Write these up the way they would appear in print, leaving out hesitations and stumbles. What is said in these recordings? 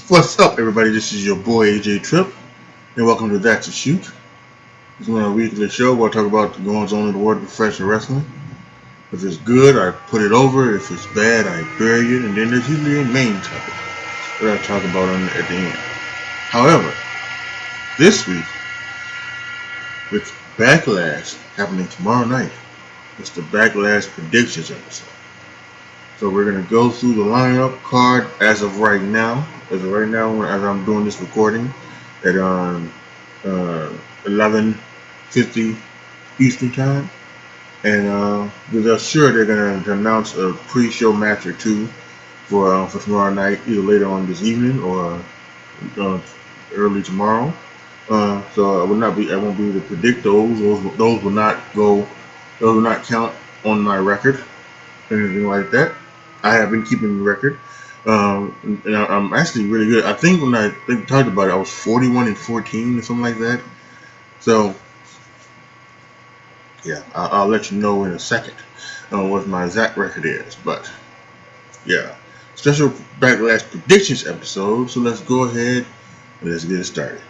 What's up, everybody? This is your boy AJ Trip, and welcome to That's a Shoot. This is my weekly show where I talk about the goings on in the world of professional wrestling. If it's good, I put it over. If it's bad, I bury it, and then there's usually a main topic that I talk about at the end. However, this week, with Backlash happening tomorrow night, it's the Backlash predictions episode. So we're gonna go through the lineup card as of right now. As I'm doing this recording at 11:50 Eastern time, and they're sure they're gonna announce a pre-show match or two for tomorrow night, either later on this evening or uh, early tomorrow. So I won't be able to predict those. Those will not go. Those will not count on my record, anything like that. I have been keeping the record. And I'm actually really good. I think when I talked about it, I was 41-14 or something like that. So yeah, I'll let you know in a second what my exact record is. But yeah, special Backlash predictions episode. So let's go ahead and let's get it started.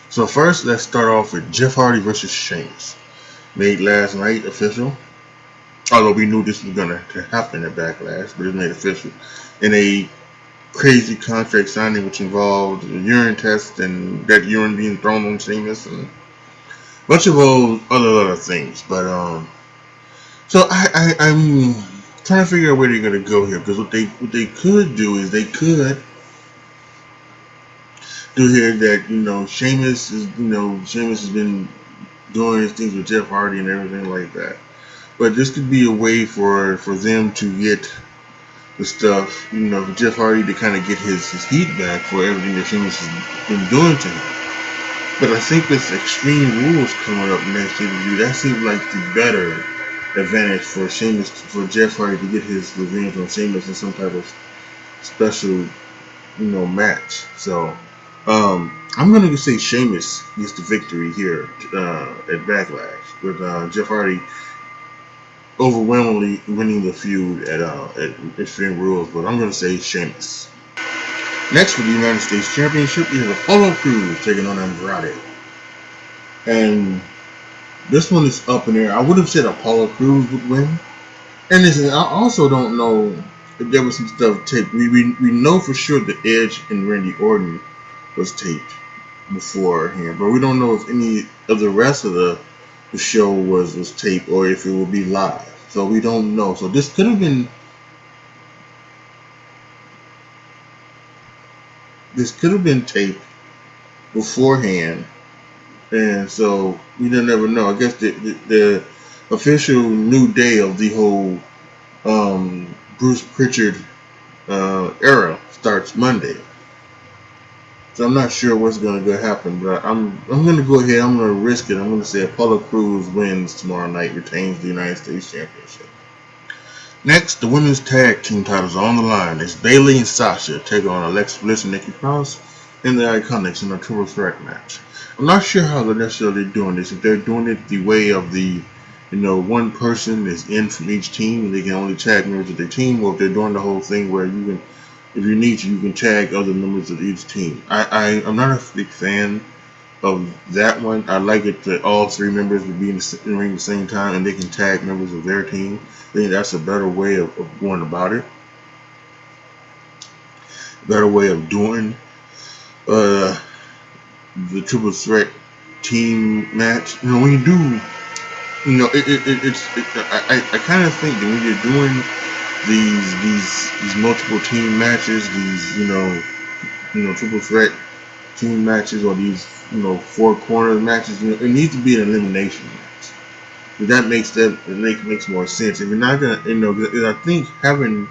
So first, let's start off with Jeff Hardy versus Sheamus. Made last night official. Although we knew this was gonna happen at Backlash, but it made official in a crazy contract signing which involved a urine test and that urine being thrown on Sheamus and a bunch of other things. But so I'm trying to figure out where they're gonna go here, because what they could do is they could do here that Sheamus has been doing his things with Jeff Hardy and everything like that. But this could be a way for them to get the stuff, for Jeff Hardy to kind of get his heat back for everything that Sheamus has been doing to him. But I think with Extreme Rules coming up next year, that seems like the better advantage for Jeff Hardy to get his revenge on Sheamus in some type of special, match. So, I'm gonna say Sheamus gets the victory here at Backlash, with Jeff Hardy overwhelmingly winning the feud at Extreme Rules. But I'm gonna say Sheamus. Next, for the United States Championship, we have Apollo Crews taking on Andrade. And this one is up in there. I would have said Apollo Crews would win. And listen, I also don't know if there was some stuff taped. We know for sure that Edge and Randy Orton was taped beforehand, but we don't know if any of the rest of the show was taped or if it will be live. So we don't know. So this could have been taped beforehand, and so we don't never know. I guess the official new day of the whole Bruce Pritchard era starts Monday. So I'm not sure what's going to happen, but I'm going to go ahead. I'm going to risk it. I'm going to say Apollo Crews wins tomorrow night, retains the United States Championship. Next, the women's tag team titles are on the line. It's Bayley and Sasha taking on Alexa Bliss and Nikki Cross and the Iconics in a triple threat match. I'm not sure how they're necessarily doing this. If they're doing it the way of the, one person is in from each team and they can only tag members of their team, or if they're doing the whole thing where you can, if you need to, you can tag other members of each team. I'm not a big fan of that one. I like it that all three members would be in the ring at the same time and they can tag members of their team. I think that's a better way of going about it. Better way of doing the triple threat team match. When you do, I kind of think that when you're doing these multiple team matches, these triple threat team matches, or these four corner matches, it needs to be an elimination match. That makes more sense. If you're not gonna, because I think having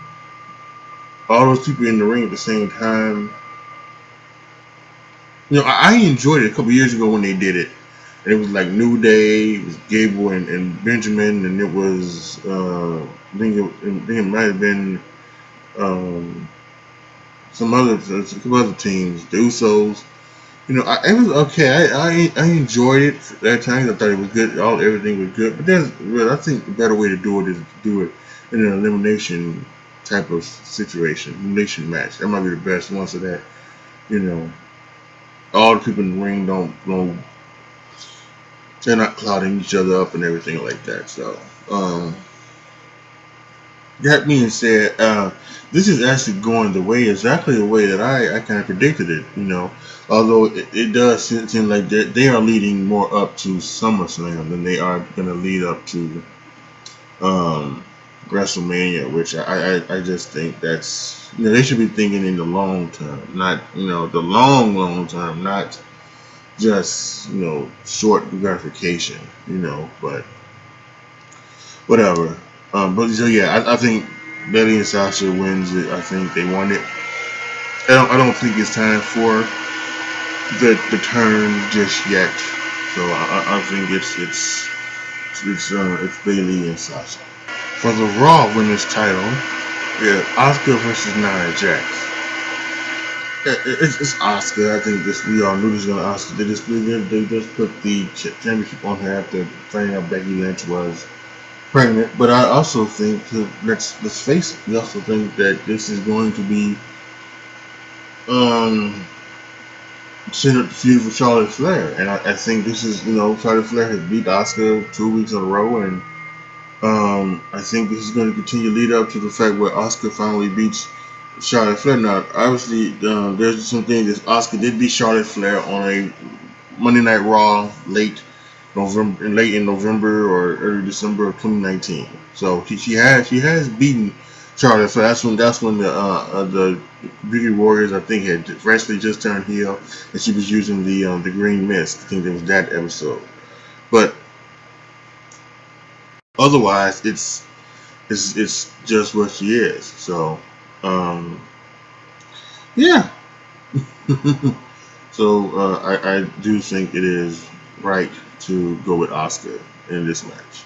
all those people in the ring at the same time, I enjoyed it a couple years ago when they did it. And it was like New Day, it was Gable and Benjamin, and it was I think it might have been some a couple other teams, the Usos. It was okay. I enjoyed it at that time. I thought it was good. Everything was good. But I think the better way to do it is to do it in an elimination type of situation, elimination match. That might be the best one for that. You know, all the people in the ring don't they're not clouding each other up and everything like that. So, that being said, this is actually going exactly the way that I kind of predicted it. Although it does seem like they are leading more up to SummerSlam than they are going to lead up to um, WrestleMania, which I just think that's they should be thinking in the long term, not the long term, not just short gratification. But whatever. But so yeah, I think Betty and Sasha wins it. I think they won it. I don't think it's time for the turn just yet. So I think it's Bailey and Sasha. For the Raw Women's title, yeah, Asuka versus Nia Jax. It's Asuka. I think this we all knew this was gonna Asuka. They just put the championship on her after finding out Becky Lynch was pregnant. But I also think let's face it. We also think that this is going to be um setting up the feud for Charlotte Flair, and I think this is Charlotte Flair has beat Asuka 2 weeks in a row, and I think this is going to continue to lead up to the fact where Asuka finally beats Charlotte Flair. Now, obviously, there's some things that Asuka did beat Charlotte Flair on a Monday Night Raw late in November or early December of 2019. So she has beaten Charlotte Flair. That's when the Beauty Warriors I think had freshly just turned heel, and she was using the green mist. I think it was that episode. But otherwise, it's just what she is. So yeah. So I do think it is right to go with Asuka in this match.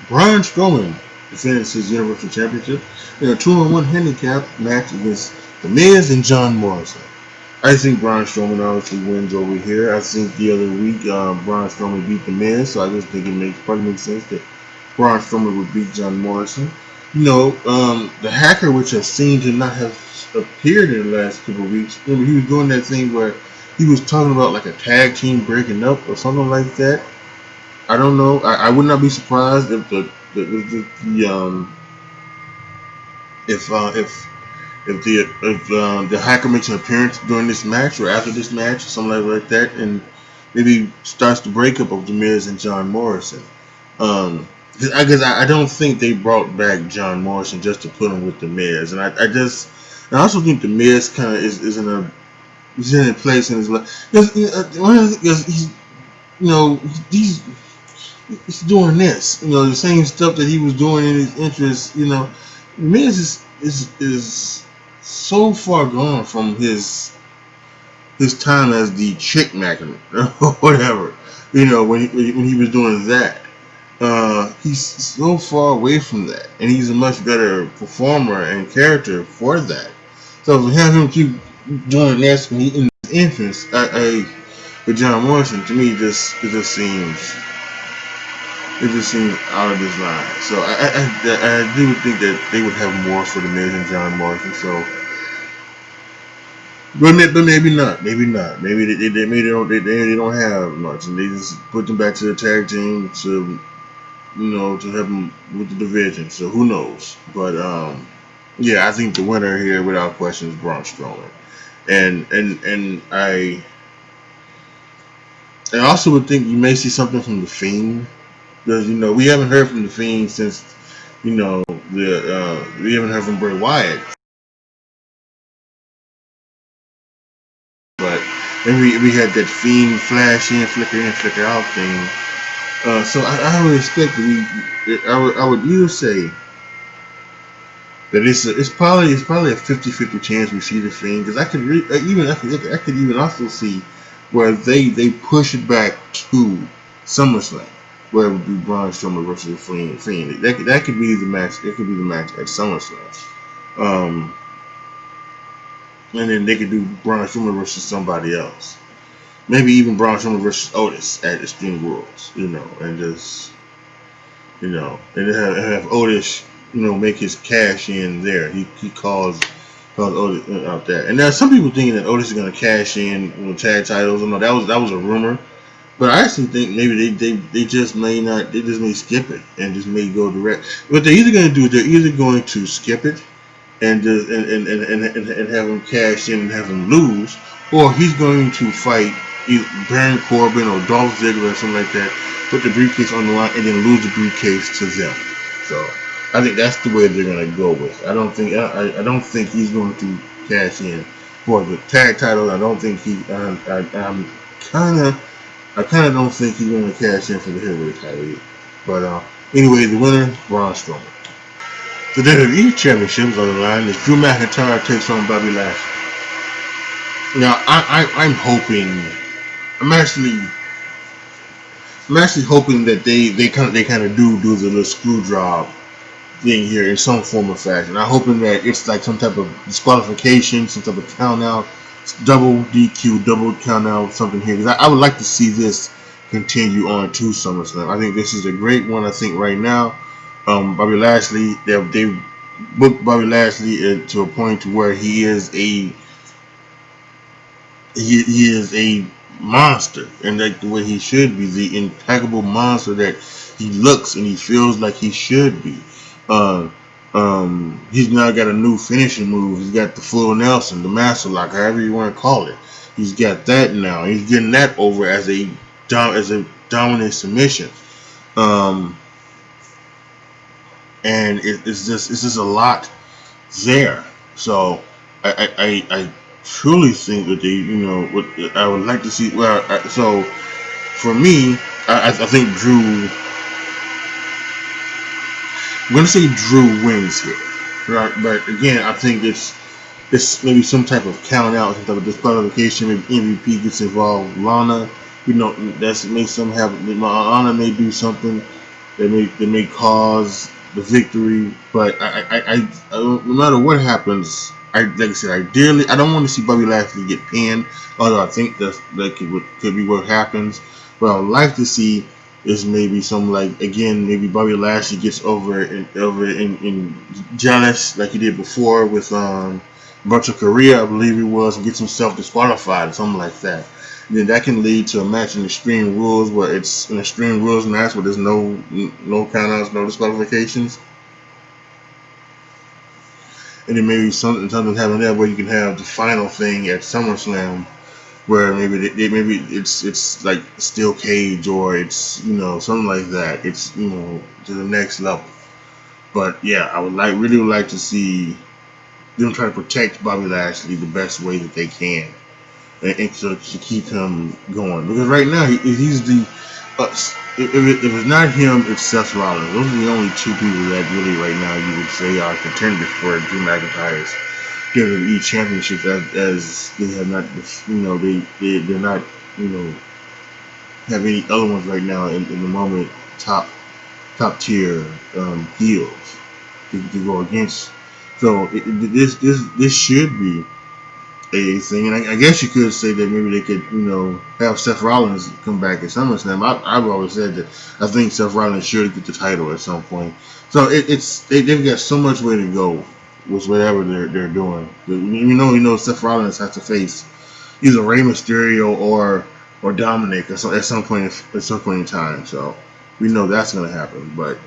Braun Strowman defends his Universal Championship in a 2-on-1 handicap match against The Miz and John Morrison. I think Braun Strowman obviously wins over here. I think the other week Braun Strowman beat The Miz, so I just think it probably makes sense that Braun Strowman would beat John Morrison. The hacker, which has seemed to not have appeared in the last couple of weeks. Remember, he was doing that thing where he was talking about like a tag team breaking up or something like that. I don't know. I would not be surprised if the hacker makes an appearance during this match or after this match or something like that, and maybe starts the breakup of The Miz and John Morrison. Because I don't think they brought back John Morrison just to put him with The Miz, and I also think The Miz kind of is he's in a place in his life because he's he's he's doing this, the same stuff that he was doing in his interests. Miz is so far gone from his time as the chick magnet or whatever. When he was doing that, he's so far away from that, and he's a much better performer and character for that. So to have him keep doing this when he in his entrance, with John Morrison, to me, it just seems out of this line. So I do think that they would have more for The Miz and John Morrison. So, but maybe not. Maybe not. Maybe they don't have much, and they just put them back to the tag team to help them with the division. So who knows? But yeah, I think the winner here, without question, is Braun Strowman. And I also would think you may see something from the Fiend. Because we haven't heard from the Fiend since we haven't heard from Bray Wyatt, but then we had that Fiend flash in, flicker out thing. So I would expect I would either say that it's probably a 50-50 chance we see the Fiend, because I could even also see where they push it back to SummerSlam, where it would be Braun Strowman versus the Fiend. That could be the match. That could be the match at SummerSlam. Um, and then they could do Braun Strowman versus somebody else. Maybe even Braun Strowman versus Otis at Extreme Rules. And just and have Otis make his cash in there. He calls Cause Otis out there. And there's some people thinking that Otis is gonna cash in with tag titles. No, that was a rumor. But I actually think maybe they just may not. They just may skip it and just may go direct. What they're either going to do is they're either going to skip it and just and have him cash in and have him lose, or he's going to fight either Baron Corbin or Dolph Ziggler or something like that, put the briefcase on the line and then lose the briefcase to them. So I think that's the way they're going to go with it. I don't think he's going to cash in for the tag title. I don't think he. I'm kind of I kind of don't think he's going to cash in for the heavyweight title either. But anyway, the winner, Braun Strowman. The WWE Championship is on the line as Drew McIntyre takes on Bobby Lashley. Now, I'm hoping, I'm actually, I'm actually hoping that they kind of do the little screw job thing here in some form or fashion. I'm hoping that it's like some type of disqualification, some type of count out, double DQ, double count out, something here. Because I would like to see this continue on to SummerSlam. I think this is a great one. I think right now, Bobby Lashley, they booked Bobby Lashley to a point to where he is a monster, and like the way he should be, the impeccable monster that he looks and he feels like he should be. Uh, he's now got a new finishing move. He's got the full Nelson, the Master Lock, however you want to call it. He's got that now. He's getting that over as a dominant submission. Um, and it's just a lot there. So I truly think that what I would like to see. Well, so for me, I think Drew. I'm gonna say Drew wins here, right? But again, I think it's maybe some type of count out, some type of disqualification. Maybe MVP gets involved. Lana, that's may some have. Lana may do something they may cause the victory. But no matter what happens, like I said, ideally, I don't want to see Bobby Lashley get pinned. Although I think that could be what happens. But I would like to see is maybe some like again maybe Bobby Lashley gets over in jealous like he did before with Butcher Korea, I believe he was, and gets himself disqualified or something like that. Then that can lead to a match in Extreme Rules where it's an Extreme Rules match where there's no countouts, no disqualifications, and then maybe something happen there where you can have the final thing at SummerSlam where maybe it's like steel cage or it's something like that. It's to the next level. But yeah, I really would like to see them try to protect Bobby Lashley the best way that they can, and to keep him going. Because right now he's the if it's not him, it's Seth Rollins. Those are the only two people that really right now you would say are contenders for Drew McIntyre's WWE Championship, as they have not they're not have any other ones right now in the moment top tier heels to go against. So this should be a thing, and I guess you could say that maybe they could have Seth Rollins come back at SummerSlam. I've always said that I think Seth Rollins should get the title at some point. So they've got so much way to go with whatever they're doing. Seth Rollins has to face either Rey Mysterio or Dominic at some point in time. So we know that's going to happen. But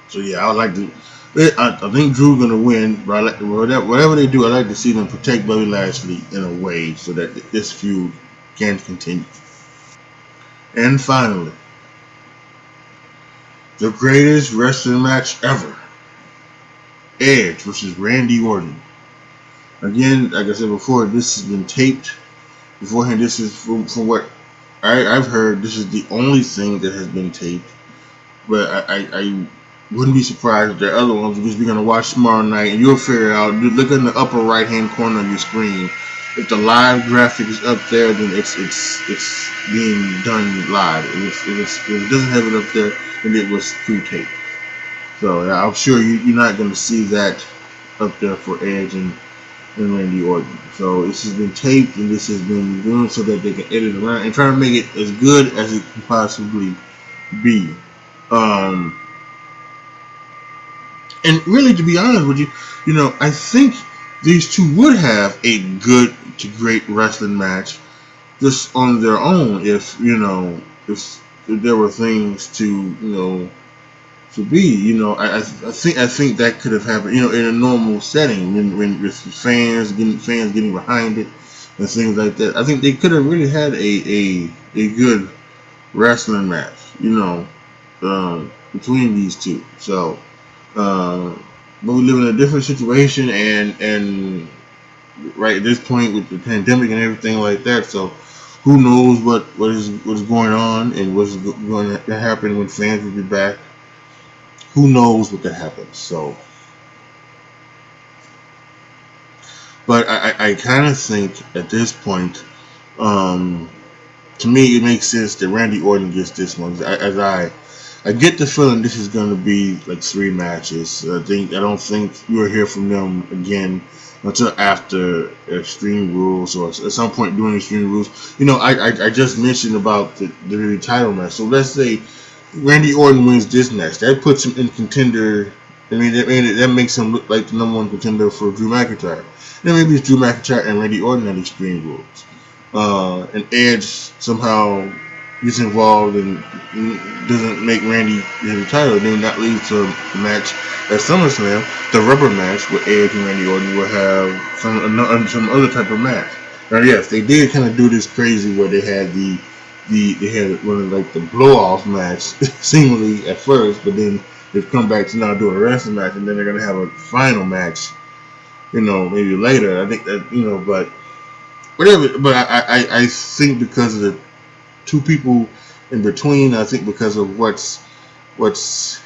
so yeah, I would like to. I think Drew's going to win, but whatever they do, I like to see them protect Bobby Lashley in a way so that this feud can continue. And finally, the greatest wrestling match ever: Edge versus Randy Orton. Again, like I said before, this has been taped beforehand. This is from what I've heard. This is the only thing that has been taped, but I wouldn't be surprised if there are other ones because we're gonna watch tomorrow night and you'll figure it out. Look in the upper right hand corner of your screen. If the live graphic is up there, then it's being done live. If it doesn't have it up there, then it was pre-taped. So I'm sure you're not gonna see that up there for Edge and Randy Orton. So this has been taped and this has been done so that they can edit around and try to make it as good as it can possibly be. Um, And really, to be honest with you, I think these two would have a good to great wrestling match just on their own if there were things to be. I think that could have happened, in a normal setting when with fans getting behind it and things like that. I think they could have really had a good wrestling match, between these two. So, but we live in a different situation, and right at this point with the pandemic and everything like that. So, who knows what is going on and what's going to happen when fans will be back. Who knows what could happen? So, but I kind of think at this point, um, to me, it makes sense that Randy Orton gets this one. I get the feeling this is going to be like 3 matches. I don't think you'll hear from them again until after Extreme Rules or at some point during Extreme Rules. I just mentioned about the title match. So let's say Randy Orton wins this match. That puts him in contender. I mean, that makes him look like the #1 contender for Drew McIntyre. Then maybe it's Drew McIntyre and Randy Orton at Extreme Rules. And Edge somehow gets involved and doesn't make Randy the title. Then that leads to the match at SummerSlam, the rubber match where Edge and Randy Orton will have some other type of match. Now, yes, they did kind of do this crazy where they had one of like the blow off match seemingly at first, but then they've come back to now do a wrestling match, and then they're gonna have a final match, maybe later. I think that but whatever. But I think because of the two people in between, I think because of what's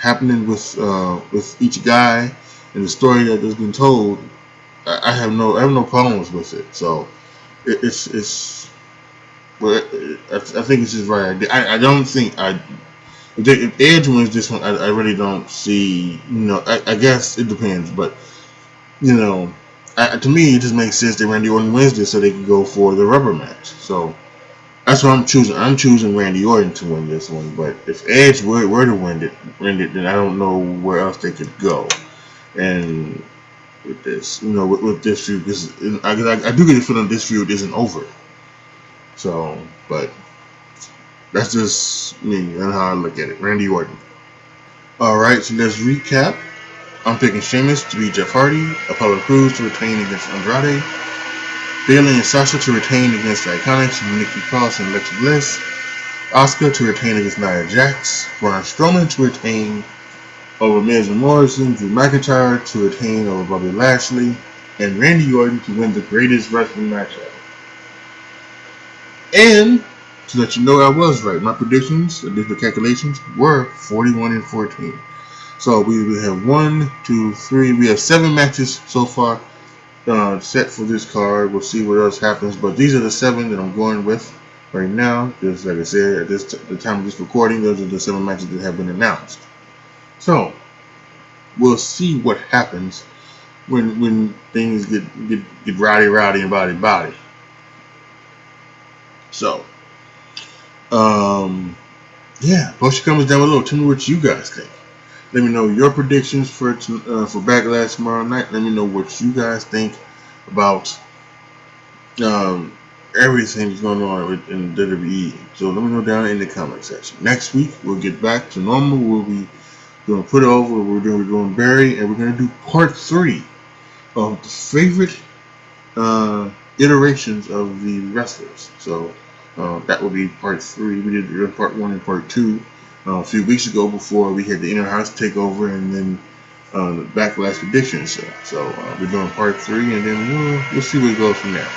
happening with each guy and the story that has been told, I have no problems with it. So it's but I think it's just right. I don't think if Edge wins this one, I really don't see. I guess it depends, but you know, to me, it just makes sense that Randy Orton wins this so they can go for the rubber match. So that's what I'm choosing. I'm choosing Randy Orton to win this one. But if Edge were to win it, then I don't know where else they could go. And with this, with this feud, because I do get the feeling this feud isn't over. So, but that's just me and how I look at it. Randy Orton. All right, so let's recap. I'm picking Sheamus to beat Jeff Hardy, Apollo Crews to retain against Andrade, Bayley and Sasha to retain against the Iconics, Nikki Cross and Alexa Bliss, Asuka to retain against Nia Jax, Braun Strowman to retain over Miz and Morrison, Drew McIntyre to retain over Bobby Lashley, and Randy Orton to win the greatest wrestling match ever. And to let you know I was right, my predictions, the different calculations, were 41-14. So we have 1, 2, 3. We have 7 matches so far set for this card. We'll see what else happens, but these are the 7 that I'm going with right now. Just like I said, at the time of this recording, those are the 7 matches that have been announced. So we'll see what happens when things get rowdy and body. So yeah, post your comments down below. Tell me what you guys think. Let me know your predictions for Backlash tomorrow night. Let me know what you guys think about everything that's going on in WWE. So let me know down in the comment section. Next week we'll get back to normal. We'll be doing Put It Over. We're doing Barry, and we're going to do part 3 of the favorite iterations of the wrestlers. So that will be part 3. We did part 1 and part 2 a few weeks ago before we had the Inner House takeover and then the Backlash predictions show. So we're doing part 3, and then we'll see where it goes from there.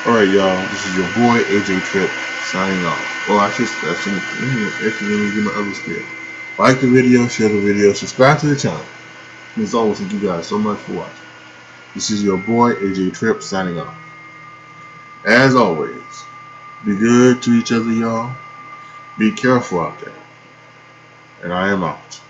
All right, y'all. This is your boy AJ Tripp signing off. Well, actually let me get my other spiel. Like the video, share the video, subscribe to the channel. And as always, thank you guys so much for watching. This is your boy AJ Tripp signing off. As always, be good to each other, y'all. Be careful out there. And I am out.